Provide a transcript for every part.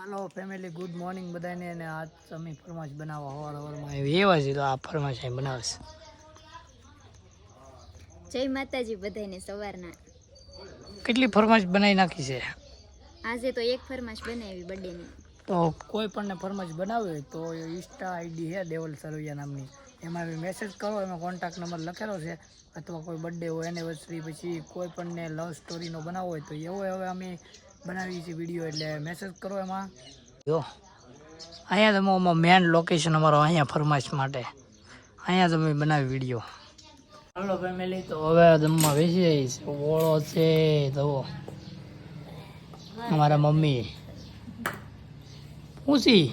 હાલો family, good morning બધાને. અને આજ અમે ફરમાશ બનાવવા સવારમાં એવા છે, તો આ ફરમાશ અહીં બનાવશે. જય માતાજી બધાને. સવારના કેટલી ફરમાશ બનાવી નાખી છે આજે તો એક ફરમાશ બનાવી બર્થડેની. તો કોઈ પણ ફરમાશ બનાવી હોય તો ઇન્સ્ટા આઈડી છે દેવલ સરવૈયા નામની, એમાં મેસેજ કરો. એમાં કોન્ટેક્ટ નંબર લખેલો છે. અથવા કોઈ બર્થડે હોય, એનિવર્સરી, પછી કોઈ પણને લવ સ્ટોરીનો બનાવવો હોય તો એવો હવે અમે બનાવીએ છીએ વિડીયો. એટલે મેસેજ કરો એમાં. જો અહીંયા તમે મેન લોકેશન અમારો અહીંયા ફરમાશ માટે, અહીંયા તમે બનાવી વિડીયો. હાલો ફેમિલી, તો હવે જમવા બેસી જઈશ. ઓળો છે તો અમારા મમ્મી પૂછી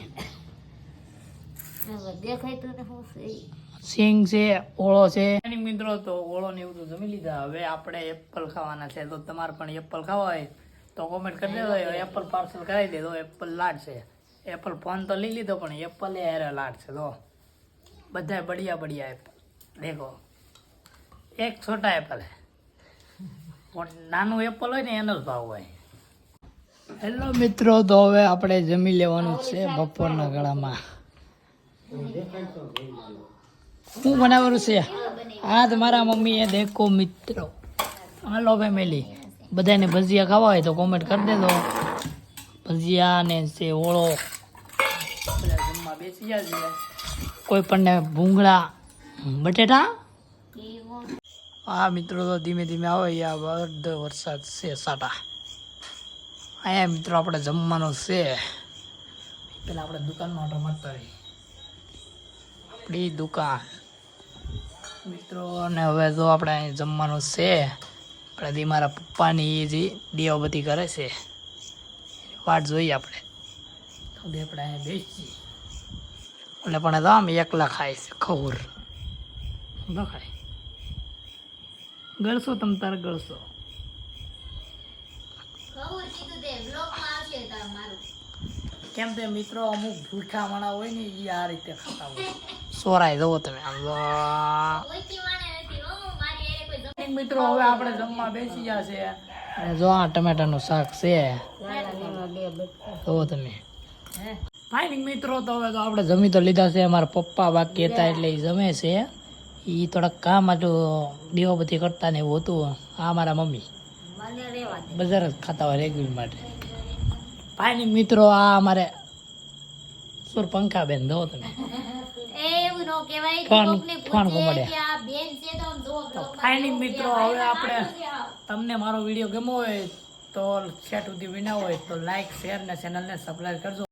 સિંગ છે, ઓળો છે. મિત્રો તો ઓળો ને એવું તો જમી લીધા. હવે આપણે એપલ ખાવાના છે. તો તમારે પણ એપલ ખાવા હોય તો કોમેન્ટ કરી દેજો. એપલ પાર્સલ કરાવી દેજો. એપલ લાડ છે. એપલ ફોન તો લઈ લીધો, પણ એપલ એ લાડ છે. તો બધા બઢિયા બઢિયા એપલ દેખો. એક છોટા એપલ હે, નાનું એપલ હોય ને એનો જ ભાવ હોય. હેલો મિત્રો, તો હવે આપણે જમી લેવાનું છે બપોરના ગળામાં. શું બનાવવાનું છે? હા, તમારા મમ્મીએ દેખો મિત્રો. હાલો ફેમિલી, બધાને ભજીયા ખાવા હોય તો કોમેન્ટ કરી દેજો. ભજીયા ને છે ઓળો, બધા જમવા બેસી જાય છે. કોઈ પણને ભૂંગળા, બટેટા. હા મિત્રો, તો ધીમે ધીમે આવે. આ બધો વરસાદ છે સાટા. અહીંયા મિત્રો આપણે જમવાનો છે. પેલા આપણે દુકાનમાં ઓર્ડર મળતા રહી આપણી દુકાન મિત્રો. અને હવે તો આપણે અહીં જમવાનું છે. આપણે મારા પપ્પાની જે દીવાબત્તી કરે છે વાટ જોઈએ આપણે. તો બે આપણે અહીંયા બેસીએ. એટલે પણ તો આમ એકલા ખાય છે ખવર ન ખાય. ગળશો તમે તારે ગળશો. કેમ તે મિત્રો અમુક ભૂખા માણા હોય ને એ આ રીતે ખાતા હોય. સોરાય જવો તમે આમ. મિત્રો હવે આપણે જમવા બેસી ગયા છે. અને જો આ ટમેટાનું શાક છે, જુઓ તમે. ફાઇન મિત્રો, તો હવે તો આપણે જમી તો લીધા છે. અમારા પપ્પા બાકી હતા એટલે એ જમે છે. એ થોડાક કામ હતું, દીવાબત્તી કરતા ને એવું હતું. આ મારા મમ્મી બજાર જ ખાતા હોય રેગ્યુલર માટે. ફાઇન મિત્રો, આ અમારે સુર પંખા બેન દો તમે. ફાઇન મિત્રો, હવે આપણે તમને મારો વિડીયો ગમ્યો હોય તો છેટ સુધી વિના હોય તો લાઈક, શેર ને ચેનલને સબસ્ક્રાઈબ કરજો.